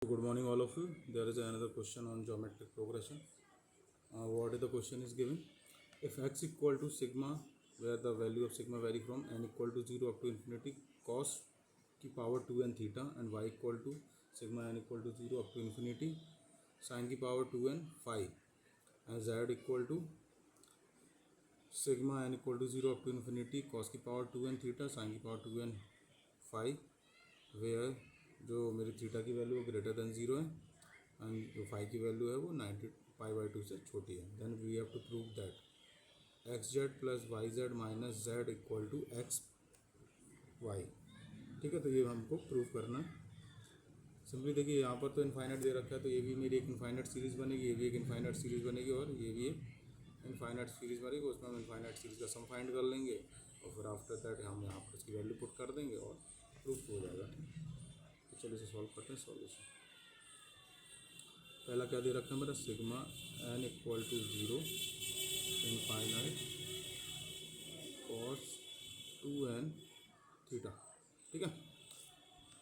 Good morning, all of you. There is another question on geometric progression. What is the question is given? If x equal to sigma, where the value of sigma vary from n equal to 0 up to infinity cos की power 2n theta, and y equal to sigma n equal to 0 up to infinity sin की power 2n phi, and z equal to sigma n equal to 0 up to infinity cos की power 2n theta sin की power 2n phi, where जो मेरी theta की value greater than 0 है and जो phi की value है वो 90π/2 से छोटी है. Then we have to prove that x z plus y z minus z equal to x y. ठीक है, तो ये हमको प्रूव करना है. सिंपली देखिए, यहाँ पर तो इनफाइनाइट दे रखा है, तो ये भी मेरी एक इनफाइनाइट सीरीज़ बनेगी, ये भी एक इनफाइनाइट सीरीज़ बनेगी, और ये भी एक इनफाइनाइट सीरीज़ बनेगी. उसमें हम इनफाइनाइट सीरीज़ का सम फाइंड कर लेंगे और फिर आफ्टर दैट हम यहाँ पर उसकी वैल्यू पुट कर देंगे और प्रूफ हो जाएगा. चलिए इसे सॉल्व करते हैं. सॉल्यूशन पहला क्या दे रखा है मेरा, sigma n equal to 0 infinite cos 2n theta. ठीक है,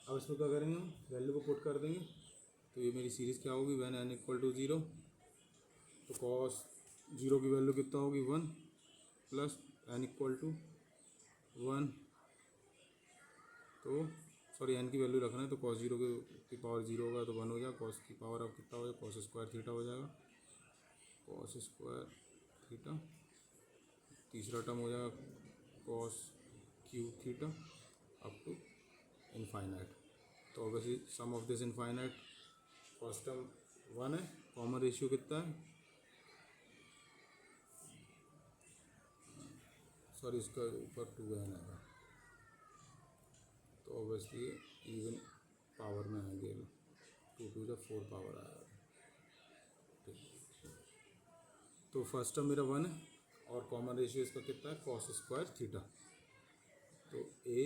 अब इसमें क्या करेंगे, हम वैल्यू को पुट कर देंगे. तो ये मेरी सीरीज़ क्या होगी, वैन n इक्वल टू 0, तो कॉस 0 की वैल्यू कितना होगी 1 प्लस n इक्वल टू 1, तो सॉरी n की वैल्यू रखना है, तो कॉस 0 की पावर 0 होगा तो 1 हो जाएगा. कॉस की पावर अब कितना हो जाएगा, कॉस स्क्वायर थीटा हो जाएगा, कॉस स्क्वायर थीटा. तीसरा टर्म हो जाएगा cos cube theta up to infinite. तो obviously sum of this infinite, first term 1 है, कॉमन रेशियो कितना है, सॉरी इसका ऊपर 2n आएगा, तो ऑब्वियसली इवन पावर में आएंगे, 2 टू 4 पावर आएगा. ठीक, तो फर्स्ट टर्म मेरा 1 है और कॉमन रेशियो इसका कितना है, कॉस स्क्वायर थीटा. तो a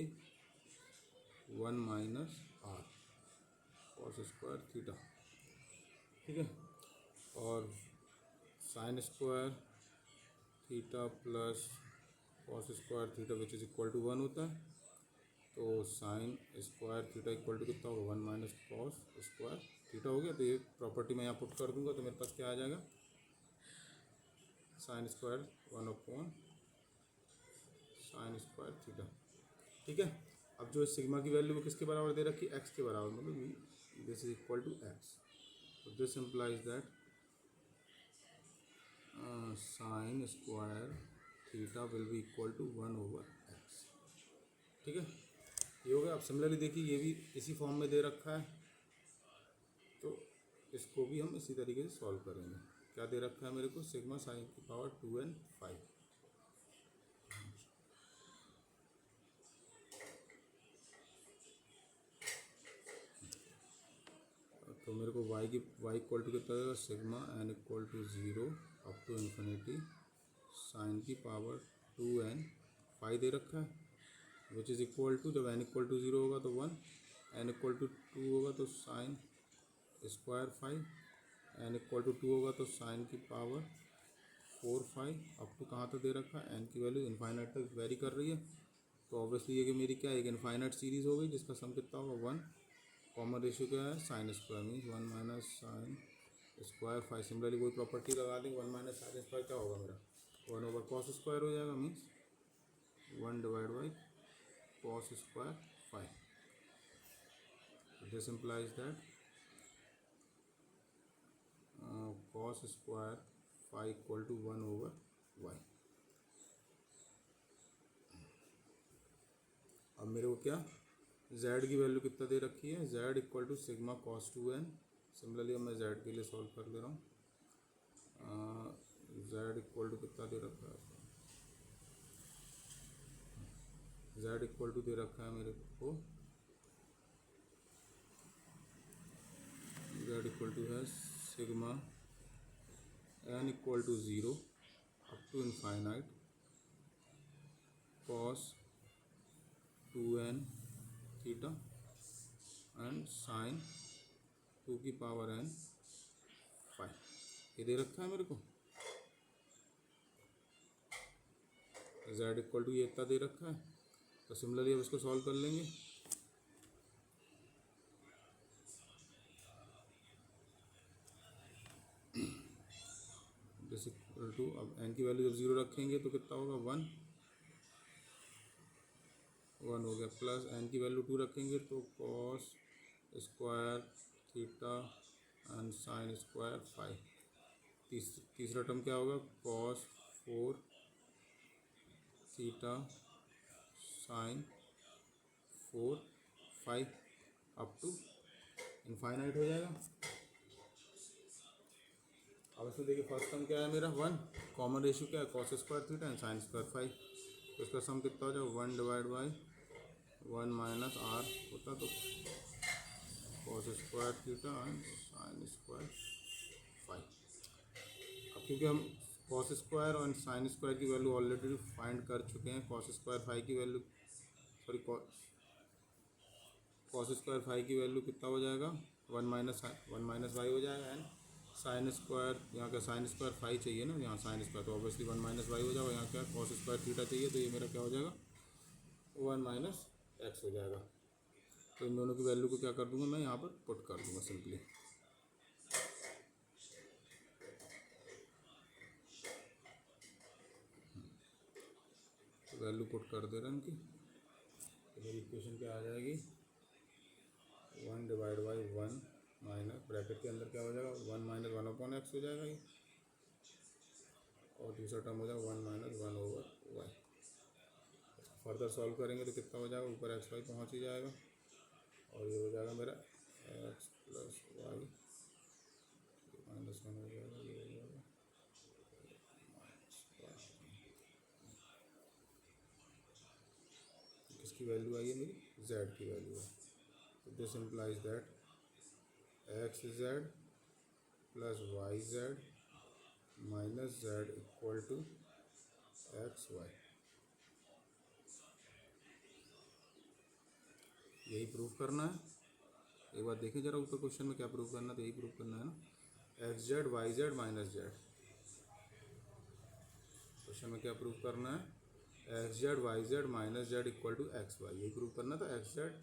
1 minus r cos square theta. ठीक है, और sine square theta plus cos square theta which is equal to 1 होता है. तो sine square theta equal to कितना होगा, 1 माइनस कॉस स्क्वायर थीटा हो गया. तो ये प्रॉपर्टी मैं यहाँ पुट कर दूंगा, तो मेरे पास क्या आ जाएगा, sine square 1/, sign square theta. ठीक है, अब जो सिग्मा की वैल्यू वो किसके बराबर दे रखी है, एक्स के बराबर, मतलब this is equal to x. तो this implies that sine square theta will be equal to 1/x. ठीक है, ये हो गया. अब सिमिलरली देखिए, ये भी इसी फॉर्म में दे रखा है, तो इसको भी हम इसी तरीके से सॉल्व करेंगे. क्या दे रखा है मेरे को, सिग्मा साइन की पावर 2n phi. तो मेरे को y इक्वल टू कितना देगा, sigma n equal to 0 up to infinity sine की पावर 2n phi दे रखा है, विच इज़ इक्वल टू, जब n इक्वल टू 0 होगा तो 1, n इक्वल टू 2 होगा तो sine square phi, n equal to 2 होगा तो साइन की पावर 4 phi. अप टू कहाँ तक दे रखा है, n की वैल्यू इनफाइनाइट तक वेरी कर रही है. तो ऑब्वियसली ये कि मेरी क्या एक इनफाइनाइट सीरीज़ हो गई, जिसका सम कितना होगा 1. कॉमन रेशियो क्या है, sine square means 1 minus sign square phi. Similarly कोई प्रॉपर्टी लगा देंगे, 1 माइनस साइन स्क्वायर क्या होगा मेरा, 1/cos स्क्वायर हो जाएगा, means 1/cos square phi. This implies that cos square phi equal to 1/y. अब मेरे को क्या, z की वैल्यू कितना दे रखी है, z equal to sigma cos 2n. Similarly अब मैं z के लिए सॉल्व कर ले रहा हूँ. z इक्वल टू कितना दे रखा है, z इक्वल टू दे रखा है मेरे को, z इक्वल टू है sigma n equal to 0 up to infinite cos 2n theta and sine 2 की पावर n phi. ये दे रखा है मेरे को. z इक्वल टू ये इतना दे रखा है. तो सिमिलरली अब इसको सॉल्व कर लेंगे. टू, अब एन की वैल्यू जब ज़ीरो रखेंगे तो कितना होगा, 1 हो गया, प्लस एन की वैल्यू 2 रखेंगे तो cos square theta and sine square 5। तीसरा टर्म क्या होगा, cos 4 theta sine 4 5 up to infinite हो जाएगा। अब इसमें देखिए फर्स्ट टर्म क्या है मेरा 1, कॉमन रेशियो क्या है, cos square theta and sine square 5, तो इसका सम कितना हो जाएगा, 1 डिवाइड बाई 1 माइनस आर होता तो cos square theta and sine square 5। अब क्योंकि हम कॉस स्क्वायर और साइन स्क्वायर की वैल्यू ऑलरेडी फाइंड कर चुके हैं, कॉस स्क्वायर 5 की वैल्यू सॉरी कॉस स्क्वायर 5 की वैल्यू कितना हो जाएगा, 1 माइनस 5 हो जाएगा, एंड साइन स्क्वायर यहाँ का साइन स्क्वायर 5 चाहिए ना, यहाँ साइन स्क्वायर तो ऑब्वियसली 1 माइनस 5 हो जाएगा, यहाँ क्या कॉस स्क्वायर थीटा चाहिए तो ये मेरा क्या हो जाएगा 1 माइनस एक्स हो जाएगा। तो इन दोनों की वैल्यू को क्या कर दूंगा मैं यहाँ पर पुट कर दूंगा सिंपली। तो वैल्यू पुट कर दे रहा इनकी, तो मेरी इक्वेशन क्या आ जाएगी, 1 डिवाइड बाई 1 माइनस ब्रैकेट के अंदर क्या हो जाएगा 1 माइनस 1 अपॉन एक्स हो जाएगा ये, और दूसरा टर्म हो जाएगा 1 minus 1 over y. Further solve करेंगे तो कितना हो जाएगा, ऊपर एक्स वाई पहुँच ही जाएगा, और ये हो जाएगा मेरा एक्स प्लस वाई माइनस 1 हो जाएगा, ये हो जाएगा किसकी वैल्यू आई है मेरी, z की वैल्यू है। तो this implies that x z plus y z minus z equal to x y. यही प्रूव करना है, एक बार देखिए जरा ऊपर क्वेश्चन में क्या प्रूव करना, तो यही प्रूव करना है ना, x z y z minus z. Question में क्या प्रूव करना है, x z y z minus z equal to x y, यही प्रूव करना था, x z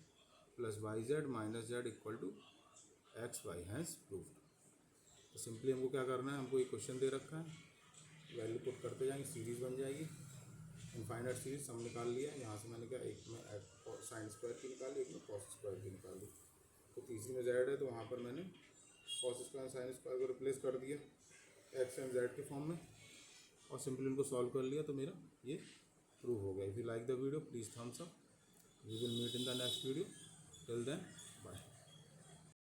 plus y z minus z equal to x y has proved. तो simply हमको क्या करना है, हमको एक क्वेश्चन दे रखा है, वैल्यू पुट करते जाएंगे, सीरीज़ बन जाएगी, इनफाइनाइट सीरीज हम निकाल लिया। यहाँ से मैंने क्या, एक में साइन स्क्वायर की निकाली, एक में कॉस स्क्वायर की निकाली, तो तीसरी में जेड है तो वहाँ पर मैंने कॉस स्क्वायर साइन स्क्वायर को रिप्लेस कर दिया एक्स एंड जेड के फॉर्म में, और सिंपली उनको सॉल्व कर लिया, तो मेरा ये प्रूव हो गया। If you like the video please thumbs up, we will meet in the next video, till then